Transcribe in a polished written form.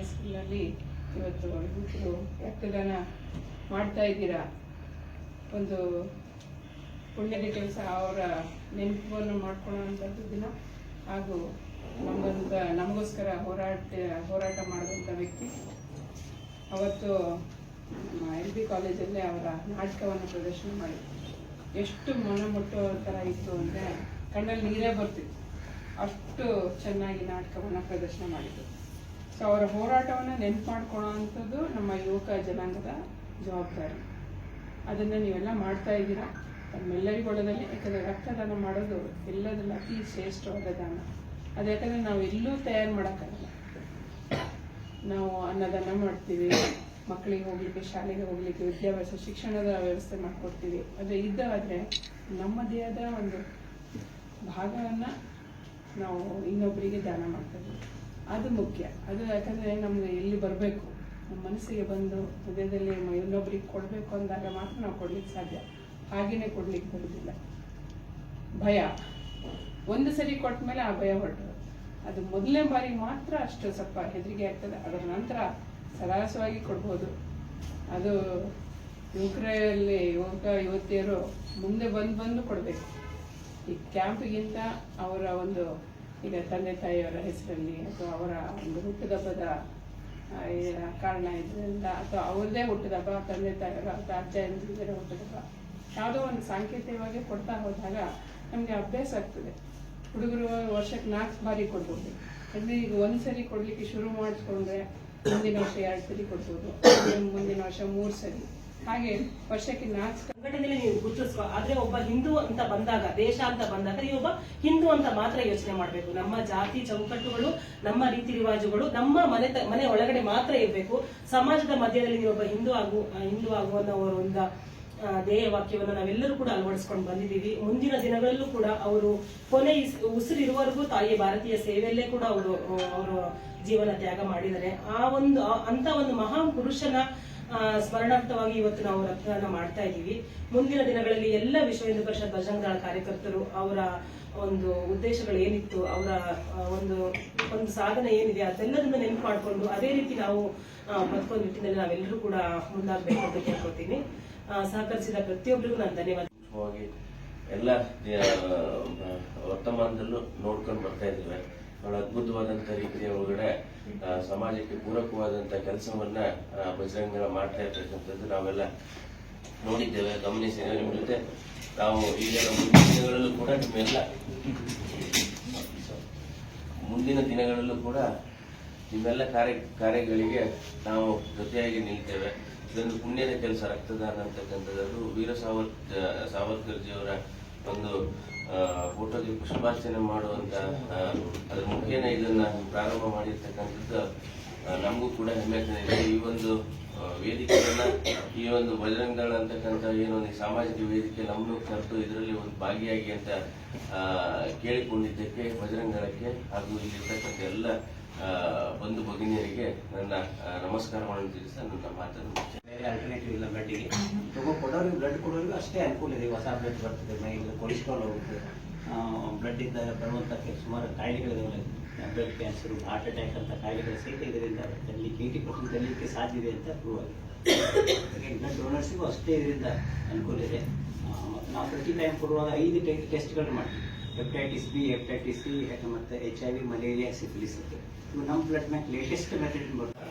ಹೈಸ್ಕೂಲಲ್ಲಿ ಇವತ್ತು ಯುವಕರು ರಕ್ತದಾನ ಮಾಡ್ತಾ ಇದ್ದೀರಾ. ಒಂದು ಪುಣ್ಯದ ಕೆಲಸ, ಅವರ ನೆನಪನ್ನು ಮಾಡ್ಕೊಳ್ಳೋವಂಥದ್ದು ದಿನ. ಹಾಗೂ ನಮಗೋಸ್ಕರ ಹೋರಾಟ ಮಾಡಿದಂಥ ವ್ಯಕ್ತಿ. ಅವತ್ತು LB ಕಾಲೇಜಲ್ಲಿ ಅವರ ನಾಟಕವನ್ನು ಪ್ರದರ್ಶನ ಮಾಡಿ ಎಷ್ಟು ಮನ ಮುಟ್ಟೋ ಥರ ಇತ್ತು ಅಂದರೆ ಕಣ್ಣಲ್ಲಿ ನೀರೇ ಬರ್ತಿತ್ತು, ಅಷ್ಟು ಚೆನ್ನಾಗಿ ನಾಟಕವನ್ನು ಪ್ರದರ್ಶನ ಮಾಡಿದ್ರು. ಸೊ ಅವರ ಹೋರಾಟವನ್ನು ನೆನಪು ಮಾಡ್ಕೊಳ್ಳೋ ಅಂಥದ್ದು ನಮ್ಮ ಯುವಕ ಜನಾಂಗದ ಜವಾಬ್ದಾರಿ. ಅದನ್ನು ನೀವೆಲ್ಲ ಮಾಡ್ತಾ ಇದ್ದೀರಾ ತಮ್ಮೆಲ್ಲರಿಗೂ ಒಳ್ಳೆಯದಲ್ಲಿ. ಯಾಕಂದರೆ ರಕ್ತದಾನ ಮಾಡೋದು ಎಲ್ಲದಲ್ಲ ಅತಿ ಶ್ರೇಷ್ಠವಾದ ದಾನ. ಅದು ಯಾಕಂದರೆ ನಾವು ಎಲ್ಲೂ ತಯಾರು ಮಾಡೋಕ್ಕಾಗಲ್ಲ. ನಾವು ಅನ್ನದಾನ ಮಾಡ್ತೀವಿ, ಮಕ್ಕಳಿಗೆ ಹೋಗ್ಲಿಕ್ಕೆ, ಶಾಲೆಗೆ ಹೋಗ್ಲಿಕ್ಕೆ, ವಿದ್ಯಾಭ್ಯಾಸ ಶಿಕ್ಷಣದ ವ್ಯವಸ್ಥೆ ಮಾಡಿಕೊಡ್ತೀವಿ. ಅದು ಇದ್ದಾದರೆ ನಮ್ಮ ದೇಹದ ಒಂದು ಭಾಗವನ್ನು ನಾವು ಇನ್ನೊಬ್ಬರಿಗೆ ದಾನ ಮಾಡ್ತೀವಿ. ಅದು ಮುಖ್ಯ. ಅದು ಯಾಕಂದರೆ ನಮ್ಗೆ ಇಲ್ಲಿ ಬರಬೇಕು, ನಮ್ಮ ಮನಸ್ಸಿಗೆ ಬಂದು ಹೃದಯದಲ್ಲಿ ಇನ್ನೊಬ್ರಿಗೆ ಕೊಡಬೇಕು ಅಂದಾಗ ಮಾತ್ರ ನಾವು ಕೊಡ್ಲಿಕ್ಕೆ ಸಾಧ್ಯ. ಹಾಗೆಯೇ ಕೊಡ್ಲಿಕ್ಕೆ ಬರೋದಿಲ್ಲ. ಭಯ ಒಂದು ಸರಿ ಕೊಟ್ಟ ಮೇಲೆ ಆ ಭಯ ಹೊರಟು, ಅದು ಮೊದಲನೇ ಬಾರಿಗೆ ಮಾತ್ರ ಅಷ್ಟು ಸ್ವಲ್ಪ ಹೆದರಿಕೆ ಆಗ್ತದೆ. ಅದರ ನಂತರ ಸರಾಸವಾಗಿ ಕೊಡ್ಬೋದು. ಅದು ಯುವಕರಲ್ಲಿ ಯುವತಿಯರು ಮುಂದೆ ಬಂದು ಕೊಡಬೇಕು. ಈ ಕ್ಯಾಂಪಿಗಿಂತ ಅವರ ಒಂದು ಈಗ ತಂದೆ ತಾಯಿಯವರ ಹೆಸರಲ್ಲಿ ಅಥವಾ ಅವರ ಒಂದು ಹುಟ್ಟುಹಬ್ಬದ ಕಾರಣ ಇದರಿಂದ ಅಥವಾ ಅವ್ರದ್ದೇ ಹುಟ್ಟುಹಬ್ಬ, ತಂದೆ ತಾಯಿಯವರ ಅಥವಾ ಅಜ್ಜ ಎಂದಿದ್ದರ ಹುಟ್ಟುಹಬ್ಬ, ಯಾವುದೋ ಒಂದು ಸಾಂಕೇತಿಕವಾಗಿ ಕೊಡ್ತಾ ಹೋದಾಗ ನಮಗೆ ಅಭ್ಯಾಸ ಆಗ್ತದೆ. ಹುಡುಗರು ವರ್ಷಕ್ಕೆ 4 ಬಾರಿ ಕೊಡ್ಬೋದು. ಅಂದರೆ ಈಗ ಒಂದು ಸರಿ ಕೊಡಲಿಕ್ಕೆ ಶುರು ಮಾಡಿಸ್ಕೊಂಡ್ರೆ ಮುಂದಿನ ವರ್ಷ 2 ಸರಿ ಕೊಡ್ಬೋದು, ಮುಂದಿನ ವರ್ಷ 3 ಸರಿ, ಹಾಗೆ ವರ್ಷಕ್ಕೆ 4 ಸಂಘಟನೆಯಲ್ಲಿ ನೀವು ಗುರುತಿಸುವ. ಆದ್ರೆ ಒಬ್ಬ ಹಿಂದೂ ಅಂತ ಬಂದಾಗ, ದೇಶ ಅಂತ ಬಂದಾಗ ನೀವು ಒಬ್ಬ ಹಿಂದೂ ಅಂತ ಮಾತ್ರ ಯೋಚನೆ ಮಾಡಬೇಕು. ನಮ್ಮ ಜಾತಿ ಚೌಕಟ್ಟುಗಳು, ನಮ್ಮ ರೀತಿ ರಿವಾಜುಗಳು ನಮ್ಮ ಮನೆ ಒಳಗಡೆ ಮಾತ್ರ ಇರಬೇಕು. ಸಮಾಜದ ಮಧ್ಯದಲ್ಲಿ ನೀವು ಒಬ್ಬ ಹಿಂದೂ ಆಗುವ ಒಂದು ಧ್ಯೇಯ ವಾಕ್ಯವನ್ನು ನಾವೆಲ್ಲರೂ ಕೂಡ ಅಳವಡಿಸ್ಕೊಂಡು ಬಂದಿದ್ದೀವಿ. ಮುಂದಿನ ದಿನಗಳಲ್ಲೂ ಕೂಡ ಅವರು ಕೊನೆ ಉಸಿರಿರುವವರೆಗೂ ತಾಯಿ ಭಾರತೀಯ ಸೇವೆಯಲ್ಲೇ ಕೂಡ ಅವರು ಜೀವನ ತ್ಯಾಗ ಮಾಡಿದ್ದಾರೆ. ಅಂತ ಒಂದು ಮಹಾನ್ ಪುರುಷನ ಸ್ಮರಣಾರ್ಥವಾಗಿ ಇವತ್ತು ನಾವು ರಕ್ತದಾನ ಮಾಡ್ತಾ ಇದ್ದೀವಿ. ಮುಂದಿನ ದಿನಗಳಲ್ಲಿ ಎಲ್ಲ ವಿಶ್ವ ಹಿಂದೂ ಪರಿಷತ್ ಬಜರಂಗ ದಳ ಕಾರ್ಯಕರ್ತರು ಅವರ ಒಂದು ಉದ್ದೇಶಗಳು ಏನಿತ್ತು, ಅವರ ಒಂದು ಸಾಧನೆ ಏನಿದೆ, ಅದೆಲ್ಲದನ್ನು ನೆನಪು ಮಾಡಿಕೊಂಡು ಅದೇ ರೀತಿ ನಾವು ಬದುಕೋ ನಿಟ್ಟಿನಲ್ಲಿ ನಾವೆಲ್ಲರೂ ಕೂಡ ಮುಂದಾಗಬೇಕು ಅಂತ ಕೇಳ್ಕೊತೀನಿ. ಸಹಕರಿಸಿದ ಪ್ರತಿಯೊಬ್ಬರಿಗೂ ನಾನು ಧನ್ಯವಾದ. ಎಲ್ಲ ವರ್ತಮಾನದಲ್ಲೂ ನೋಡ್ಕೊಂಡು ಬರ್ತಾ ಇದ್ದೇವೆ. ಬಹಳ ಅದ್ಭುತವಾದಂತ ರೀತಿಯ ಒಳಗಡೆ ಸಮಾಜಕ್ಕೆ ಪೂರಕವಾದಂತ ಕೆಲಸವನ್ನ ಬಜರಂಗ ಮಾಡ್ತಾ ಇರ್ತಕ್ಕಂಥದ್ದು ನಾವೆಲ್ಲ ನೋಡಿದ್ದೇವೆ, ಗಮನಿಸಿದ್ದೇವೆ. ನಿಮ್ಮ ಜೊತೆ ನಾವು ಈಗ ಮುಂದಿನ ದಿನಗಳಲ್ಲೂ ಕೂಡ ನಿಮ್ಮೆಲ್ಲ ಕಾರ್ಯಗಳಿಗೆ ನಾವು ಜೊತೆಯಾಗಿ ನಿಲ್ತೇವೆ. ಇದೊಂದು ಪುಣ್ಯದ ಕೆಲಸ, ರಕ್ತದಾನ ಅಂತಕ್ಕಂಥದ್ದು. ವೀರ ಸಾವರ್ಕರ್ಜಿಯವರ ಒಂದು ಫೋಟೋಗೆ ಪುಷ್ಪಾರ್ಚನೆ ಮಾಡುವಂತ ಅದ್ರ ಮುಖೇನ ಇದನ್ನ ಪ್ರಾರಂಭ ಮಾಡಿರ್ತಕ್ಕಂಥದ್ದು ನಮಗೂ ಕೂಡ ಹೆಮ್ಮೆ ಇದೆ. ಈ ಒಂದು ವೇದಿಕೆಯನ್ನ, ಈ ಒಂದು ಬಜರಂಗ ದಳ ಅಂತಕ್ಕಂಥ ಏನೊಂದು ಸಾಮಾಜಿಕ ವೇದಿಕೆ ನಮ್ಮನ್ನು ಕರೆದು ಇದರಲ್ಲಿ ಒಂದು ಭಾಗಿಯಾಗಿ ಅಂತ ಕೇಳಿಕೊಂಡಿದ್ದಕ್ಕೆ ಬಜರಂಗ ದಳಕ್ಕೆ ಹಾಗೂ ಇಲ್ಲಿರ್ತಕ್ಕಂಥ ಎಲ್ಲ ಬಂಧು ಭಗಿನಿಯರಿಗೆ ನನ್ನ ನಮಸ್ಕಾರಗಳನ್ನು ತಿಳಿಸ್ತಾ ನನ್ನ ಮಾತನ್ನು ಬೇರೆ ಆಲ್ಟರ್ನೇಟಿವ್ ಇಲ್ಲ. ಬ್ಲಡ್ಡಿಗೆ ಕೊಡೋರಿಗೆ ಬ್ಲಡ್ ಕೊಡೋರಿಗೂ ಅಷ್ಟೇ ಅನುಕೂಲ ಇದೆ. ಹೊಸ ಬ್ಲಡ್ ಬರ್ತದೆ, ಮೈಗೆ ಕೊಲೆಸ್ಟ್ರಾಲ್ ಹೋಗುತ್ತೆ. ಬ್ಲಡ್ಡಿಂದ ಬರುವಂಥ ಸುಮಾರು ಕಾಯಿಲೆಗಳಿದಾವೆ. ಬ್ಲಡ್ ಕ್ಯಾನ್ಸರು, ಹಾರ್ಟ್ ಅಟ್ಯಾಕ್ ಅಂತ ಕಾಯಿಲೆಗಳು ಸಹಿತ ಇದರಿಂದ 80% ತರಲಿಕ್ಕೆ ಸಾಧ್ಯ ಇದೆ ಅಂತ ಪ್ರೂವ್ ಆಗಿದೆ. ಬ್ಲಡ್ ಡೋನರ್ಸಿಗೂ ಅಷ್ಟೇ ಇದರಿಂದ ಅನುಕೂಲ ಇದೆ. ನಾವು ಪ್ರತಿ ಟೈಮ್ ಕೊಡುವಾಗ 5 ಟೆಸ್ಟ್ಗಳು ಮಾಡ್ತೀವಿ. ಹೆಪಟೈಟಿಸ್ ಬಿ, ಹೆಪಟೈಟಿಸ್ ಸಿ ಮತ್ತು HIV, ಮಲೇರಿಯಾ, ಸಿಫಿಲಿಸ್ ಅಂತ. ನಮ್ಮ ಬ್ಲಡ್ ಬ್ಯಾಂಕ್ ಲೇಟೆಸ್ಟ್ ಮೆಥಡ್ ಬರ್ತದೆ.